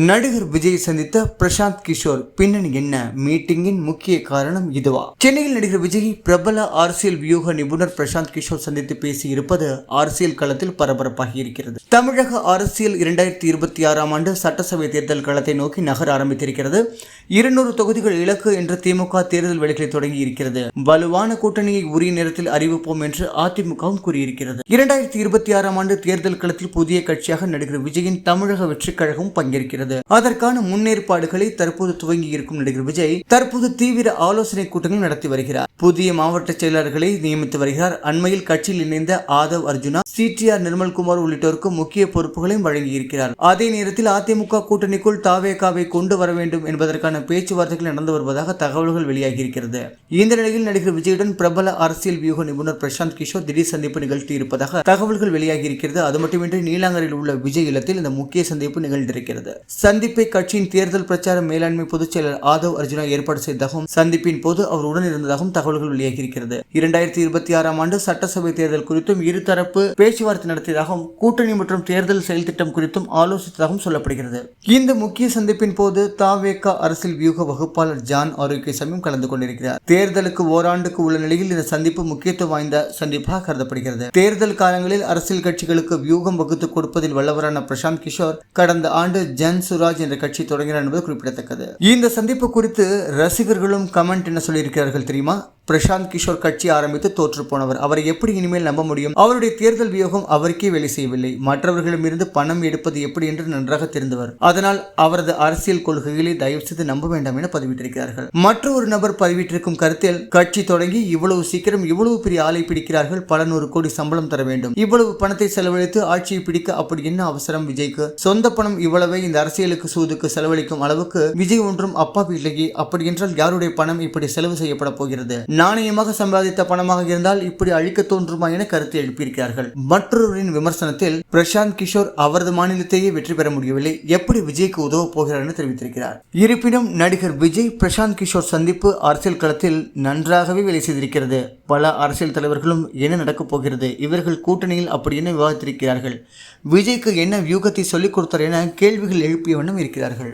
நடிகர் விஜய் சந்தித்த பிரசாந்த் கிஷோர் பின்னணி என்ன? மீட்டிங்கின் முக்கிய காரணம் இதுவா? சென்னையில் நடிகர் விஜய் பிரபல அரசியல் வியூக நிபுணர் பிரசாந்த் கிஷோர் சந்தித்து பேசி இருப்பது அரசியல் களத்தில் பரபரப்பாகி இருக்கிறது. தமிழக அரசியல் 2026 ஆண்டு சட்டசபை தேர்தல் களத்தை நோக்கி நகர ஆரம்பித்திருக்கிறது. 200 தொகுதிகள் இலக்கு என்ற திமுக தேர்தல் வேலைகளை தொடங்கி இருக்கிறது. வலுவான கூட்டணியை உரிய நேரத்தில் அறிவிப்போம் என்று அதிமுகவும் கூறியிருக்கிறது. 2026 ஆண்டு தேர்தல் களத்தில் புதிய கட்சியாக நடிகர் விஜயின் தமிழக வெற்றிக் கழகம் பங்கேற்கிறது. அதற்கான முன்னேற்பாடுகளை தற்போது துவங்கி இருக்கும் நடிகர் விஜய் தற்போது தீவிர ஆலோசனை கூட்டங்கள் நடத்தி வருகிறார். புதிய மாவட்ட செயலாளர்களை நியமித்து வருகிறார். அண்மையில் கட்சியில் இணைந்த ஆதவ் அர்ஜுனா, CTR நிர்மல்குமார் உள்ளிட்டோருக்கு முக்கிய பொறுப்புகளையும் வழங்கியிருக்கிறார். அதே நேரத்தில் அதிமுக கூட்டணிக்குள் தாவேகாவை கொண்டு வர வேண்டும் என்பதற்கான பேச்சுவார்த்தைகள் நடந்து வருவதாக தகவல்கள் வெளியாகியிருக்கிறது. இந்த நிலையில் நடிகர் விஜயுடன் பிரபல அரசியல் வியூக நிபுணர் பிரசாந்த் கிஷோர் திடீர் சந்திப்பு நிகழ்த்தி இருப்பதாக தகவல்கள் வெளியாகியிருக்கிறது. அது மட்டுமின்றி நீலாங்கரில் உள்ள விஜய் இல்லத்தில் இந்த முக்கிய சந்திப்பு நிகழ்ந்திருக்கிறது. சந்திப்பை கட்சியின் தேர்தல் பிரச்சார மேலாண்மை பொதுச் செயலர் ஆதவ் அர்ஜுனா ஏற்பாடு செய்ததாகவும் சந்திப்பின் போது அவர் உடன் இருந்ததாகவும் தகவல்கள் வெளியாகியிருக்கிறது. 2026 ஆண்டு சட்டசபை தேர்தல் குறித்தும் இருதரப்பு பேச்சுவார்த்தை நடத்தியதாகவும் கூட்டணி மற்றும் தேர்தல் செயல் திட்டம் குறித்தும் ஆலோசித்ததாகவும் சொல்லப்படுகிறது. இந்த முக்கிய சந்திப்பின் போது தாவேகா அரசியல் வியூக வகுப்பாளர் ஜான் ஆரோக்கியசாமியும் கலந்து கொண்டிருக்கிறார். தேர்தலுக்கு ஓராண்டுக்கு உள்ள நிலையில் இந்த சந்திப்பு முக்கியத்துவம் வாய்ந்த சந்திப்பாக கருதப்படுகிறது. தேர்தல் காலங்களில் அரசியல் கட்சிகளுக்கு வியூகம் வகுத்து கொடுப்பதில் வல்லவரான பிரசாந்த் கிஷோர் கடந்த ஆண்டு ஜன் சுராஜ் என்ற கட்சி தொடங்கினார் என்பது குறிப்பிடத்தக்கது. இந்த சந்திப்பு குறித்து ரசிகர்களும் கமெண்ட் என்ன சொல்லியிருக்கிறார்கள் தெரியுமா? பிரசாந்த் கிஷோர் கட்சி ஆரம்பித்து தோற்று போனவர், அவரை எப்படி இனிமேல் நம்ப முடியும்? அவருடைய தேர்தல் வியூகம் அவருக்கே வேலை செய்யவில்லை. மற்றவர்களிடமிருந்து பணம் எடுப்பது எப்படி என்று நன்றாக தெரிந்தவர். அதனால் அவரது அரசியல் கொள்கைகளை தயவு செய்து நம்ப வேண்டாம் என பதிவிட்டிருக்கிறார்கள். மற்றொரு நபர் பதிவிட்டிருக்கும் கருத்தில், கட்சி தொடங்கி இவ்வளவு சீக்கிரம் இவ்வளவு பெரிய ஆளை பிடிக்கிறார்கள், பல 100 கோடி சம்பளம் தர வேண்டும், இவ்வளவு பணத்தை செலவழித்து ஆட்சியை பிடிக்க அப்படி என்ன அவசரம் விஜய்க்கு? சொந்த பணம் இவ்வளவை இந்த அரசியலுக்கு சூதுக்கு செலவழிக்கும் அளவுக்கு விஜய் ஒன்றும் அப்பா இல்லையே. அப்படி என்றால் யாருடைய பணம் இப்படி செலவு செய்யப்பட போகிறது? நாணயமாக சம்பாதித்த பணமாக இருந்தால் இப்படி அழிக்க தோன்றுமா என கருத்து எழுப்பியிருக்கிறார்கள். மற்றொருவரின் விமர்சனத்தில், பிரசாந்த் கிஷோர் அவரது மாநிலத்தையே வெற்றி பெற முடியவில்லை, எப்படி விஜய்க்கு உதவ போகிறார் என தெரிவித்திருக்கிறார். இருப்பினும் நடிகர் விஜய் பிரசாந்த் கிஷோர் சந்திப்பு அரசியல் களத்தில் நன்றாகவே வேலை செய்திருக்கிறது. பல அரசியல் தலைவர்களும் என்ன நடக்கப் போகிறது, இவர்கள் கூட்டணியில் அப்படி என்ன விவாதித்திருக்கிறார்கள், விஜய்க்கு என்ன வியூகத்தை சொல்லிக் கொடுத்தார் என கேள்விகள் எழுப்பிய வண்ணம் இருக்கிறார்கள்.